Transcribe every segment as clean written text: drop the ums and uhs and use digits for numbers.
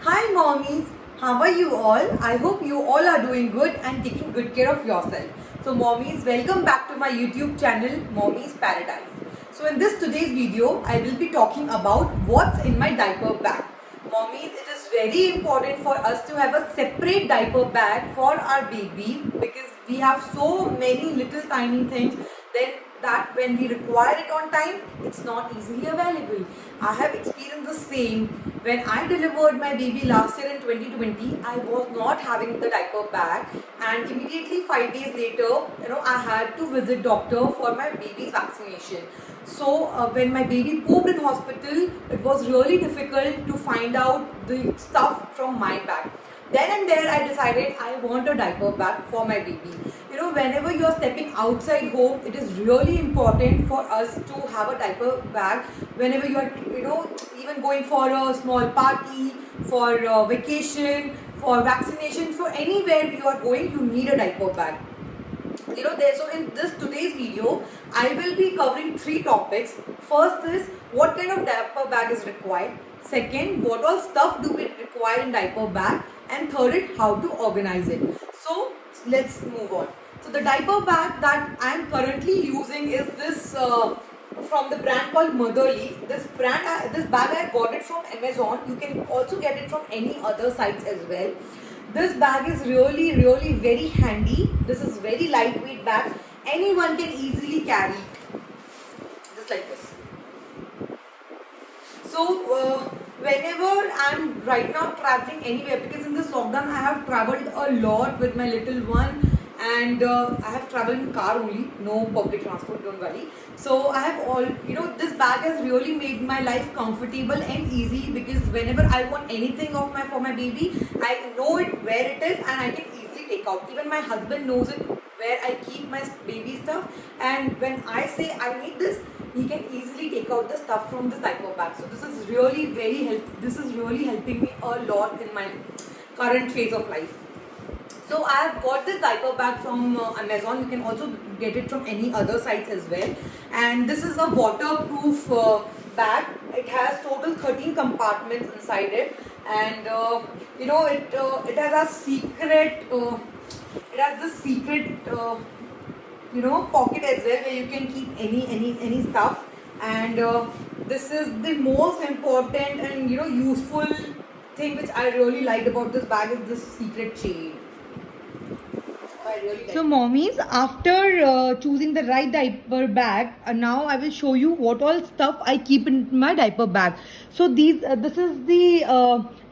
Hi mommies, how are you all? I hope you all are doing good and taking good care of yourself. So mommies, welcome back to my YouTube channel Mommy's Paradise. So in this today's video, I will be talking about what's in my diaper bag. Mommies, it is very important for us to have a separate diaper bag for our baby because we have so many little tiny things then that when we require it on time, it's not easily available. I have experienced the same. When I delivered my baby last year in 2020, I was not having the diaper bag, and immediately 5 days later, I had to visit doctor for my baby's vaccination. So when my baby pooped in hospital, it was really difficult to find out the stuff from my bag. Then and there I decided I want a diaper bag for my baby. Whenever you are stepping outside home, it is really important for us to have a diaper bag. Whenever you are, even going for a small party, for a vacation, for vaccination, for anywhere you are going, you need a diaper bag. So in this today's video, I will be covering three topics. First is what kind of diaper bag is required. Second, what all stuff do we require in diaper bag, and third is how to organize it. So let's move on. So the diaper bag that I am currently using is this from the brand called Motherly. This bag I got it from Amazon. You can also get it from any other sites as well. This bag is really very handy. This is very lightweight bag. Anyone can easily carry it. Just like this. So whenever I'm right now traveling anywhere, because in this lockdown I have traveled a lot with my little one, and I have traveled in car only, no public transport, don't worry. So I have this bag has really made my life comfortable and easy, because whenever I want anything for my baby, I know it where it is and I can easily take out. Even my husband knows it where I keep my baby stuff, and when I say I need this, he can easily take out the stuff from this diaper bag. So this is really helping me a lot in my current phase of life. So I have got this diaper bag from Amazon. You can also get it from any other sites as well. And this is a waterproof bag. It has total 13 compartments inside it, and it has a secret. It has this secret pocket as well, where you can keep any stuff. And this is the most important and useful thing which I really liked about this bag is this secret chain. So mommies, after choosing the right diaper bag, now I will show you what all stuff I keep in my diaper bag. So this is the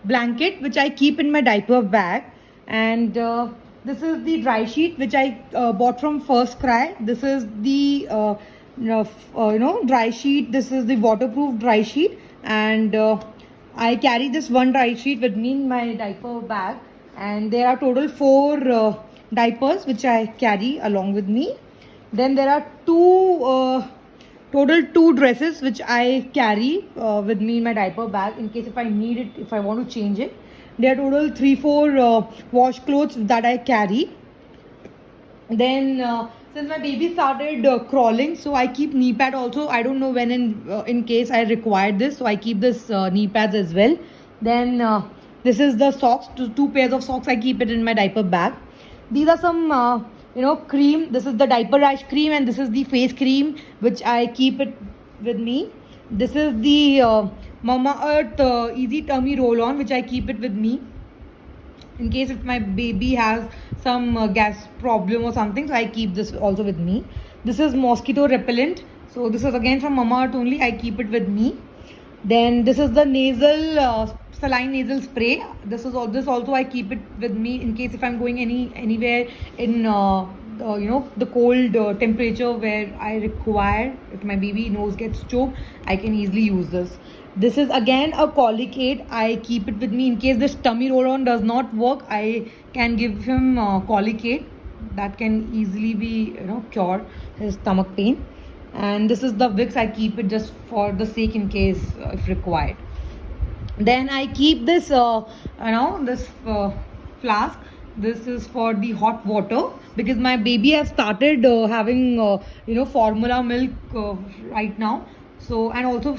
blanket which I keep in my diaper bag, and this is the dry sheet which I bought from First Cry. This is the dry sheet. This is the waterproof dry sheet, and I carry this one dry sheet with me in my diaper bag, and there are total 4 diapers which I carry along with me. Then there are total 2 dresses which I carry with me in my diaper bag in case if I need it, if I want to change it. There are total 3-4 wash clothes that I carry. Then since my baby started crawling, so I keep knee pad also. I don't know when in case I required this, so I keep this knee pads as well. Then this is the socks, 2 pairs of socks. I keep it in my diaper bag. These are some cream. This is the diaper rash cream, and this is the face cream which I keep it with me. This is the Mamaearth Easy Tummy Roll On, which I keep it with me in case if my baby has some gas problem or something. So I keep this also with me. This is mosquito repellent. So this is again from Mamaearth only. I keep it with me. Then this is the nasal saline nasal spray. This also I keep it with me in case if I'm going anywhere in the cold temperature where I require, if my baby nose gets choked, I can easily use this. This is again a colic aid. I keep it with me in case this tummy roll on does not work. I can give him colic aid that can easily be cure his stomach pain. And this is the Vicks. I keep it just for the sake in case if required. Then I keep this flask. This is for the hot water because my baby has started having formula milk right now. So, and also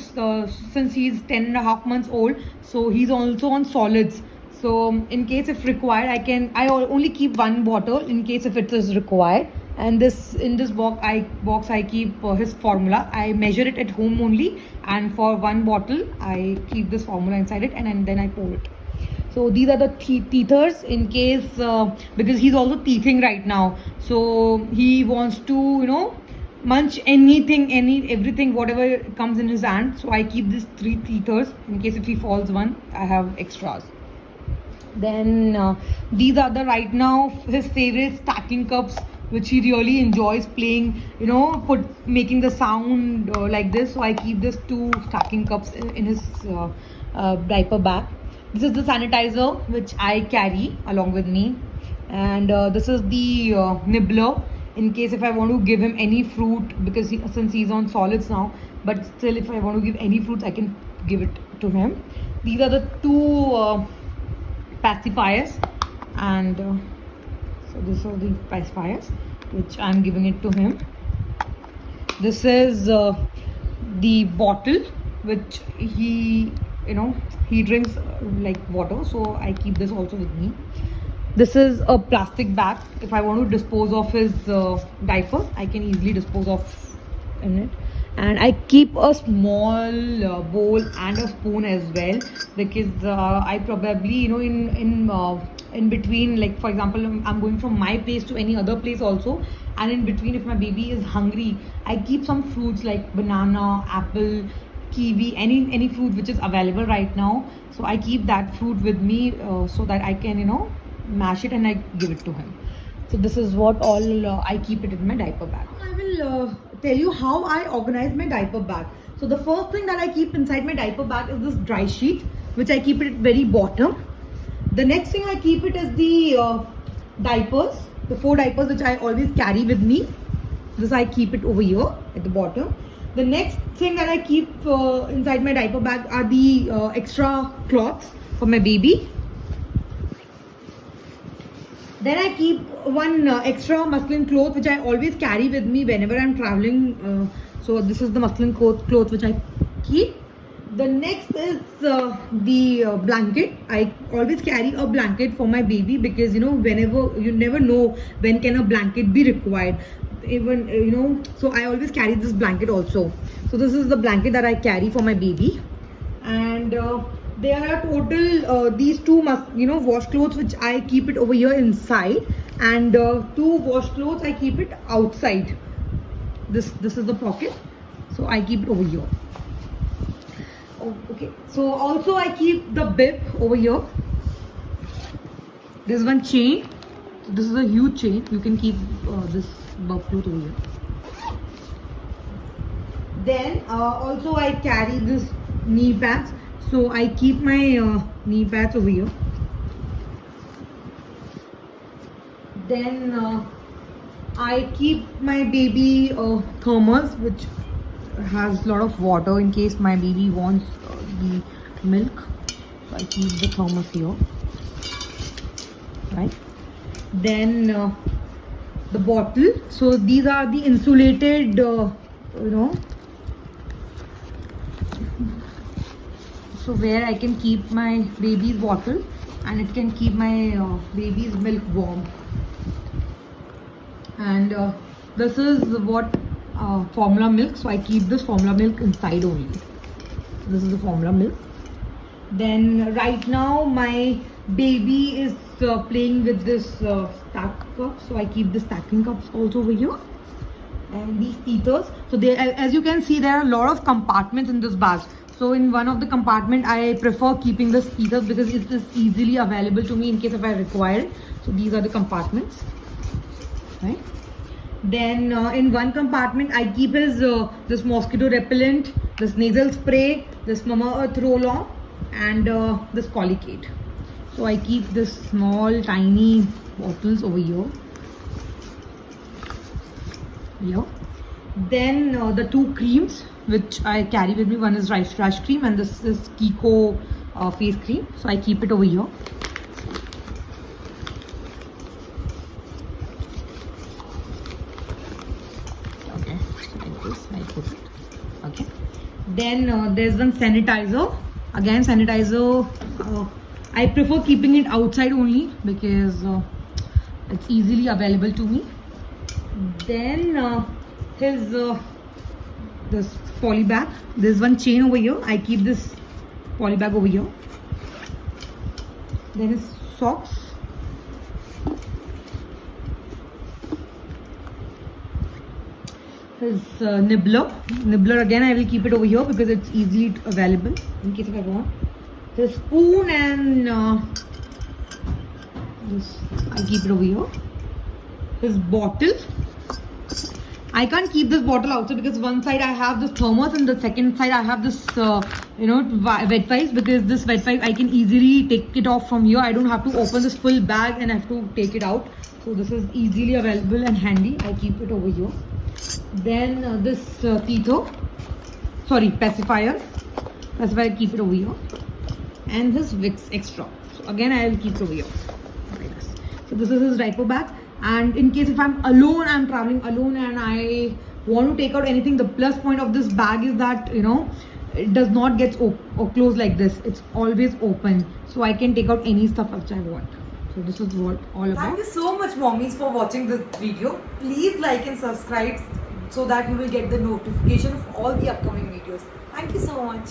since he's 10.5 months old, so he's also on solids. So in case if required, I only keep one bottle in case if it is required. And this in this box I keep his formula. I measure it at home only, and for one bottle I keep this formula inside it, and then I pour it. So these are the teethers in case because he's also teething right now. So he wants to munch anything, everything, whatever comes in his hand. So I keep these 3 teethers in case if he falls one, I have extras. Then these are the right now his favorite stacking cups, which he really enjoys playing, making the sound like this. So I keep this 2 stacking cups in his diaper bag. This is the sanitizer which I carry along with me, and this is the nibbler in case if I want to give him any fruit, because since he's on solids now, but still if I want to give any fruits I can give it to him. These are the 2 pacifiers, and so these are the pacifiers which I'm giving it to him. This is the bottle which he drinks like water, so I keep this also with me. This is a plastic bag. If I want to dispose of his diaper, I can easily dispose of in it. And I keep a small bowl and a spoon as well, because I probably in between, like for example, I'm going from my place to any other place also, and in between if my baby is hungry, I keep some fruits like banana, apple, kiwi, any fruit which is available right now. So I keep that fruit with me so that I can mash it and I give it to him. So this is what all I keep it in my diaper bag. I will tell you how I organize my diaper bag. So the first thing that I keep inside my diaper bag is this dry sheet, which I keep it at very bottom. The next thing I keep it is the diapers, the 4 diapers which I always carry with me. This I keep it over here at the bottom. The next thing that I keep inside my diaper bag are the extra cloths for my baby. Then I keep one extra muslin cloth which I always carry with me whenever I'm traveling. So this is the muslin cloth which I keep. The next is the blanket. I always carry a blanket for my baby, because whenever, you never know when can a blanket be required. Even so I always carry this blanket also. So this is the blanket that I carry for my baby. And there are total these 2 wash clothes which I keep it over here inside, and 2 wash clothes I keep it outside. This is the pocket, so I keep it over here. Oh, okay, so also I keep the bib over here. There's one chain. This is a huge chain. You can keep this bib cloth over here. Then also I carry this knee pads. So I keep my knee pads over here. Then I keep my baby thermos, which has a lot of water in case my baby wants the milk. So I keep the thermos here, right? Then the bottle. So these are the insulated so where I can keep my baby's bottle, and it can keep my baby's milk warm. And this is what formula milk. So I keep this formula milk inside only. This is the formula milk. Then right now my baby is playing with this stack cup. So I keep the stacking cups also over here. And these teethers. So they, as you can see, there are a lot of compartments in this bag. So in one of the compartment, I prefer keeping the teethers because it is easily available to me in case if I require it. So these are the compartments, right? Then in one compartment, I keep his this mosquito repellent, this nasal spray, this Mama Earth roll-on, and this Colgate. So I keep this small tiny bottles over here. Here. Then the 2 creams which I carry with me. One is rash cream and this is Kiko face cream. So I keep it over here. Okay, like this I put it. Okay. Then there's one sanitizer. Again, sanitizer. I prefer keeping it outside only because it's easily available to me. Then his this poly bag. There's one chain over here. I keep this poly bag over here. Then his socks. His nibbler again I will keep it over here because it's easily available in case if I want. His spoon and this I keep it over here. His bottle. I can't keep this bottle outside because one side I have this thermos and the second side I have this wet wipes, because this wet wipe I can easily take it off from here. I don't have to open this full bag and I have to take it out. So this is easily available and handy. I keep it over here. Then this pacifier I keep it over here, and this Vicks extra. So again I will keep it over here. So this is his diaper bag, and in case if I'm traveling alone and I want to take out anything, the plus point of this bag is that it does not get closed like this. It's always open, so I can take out any stuff which I want. So this is what all about. Thank you so much, mommies, for watching this video. Please like and subscribe so that you will get the notification of all the upcoming videos. Thank you so much.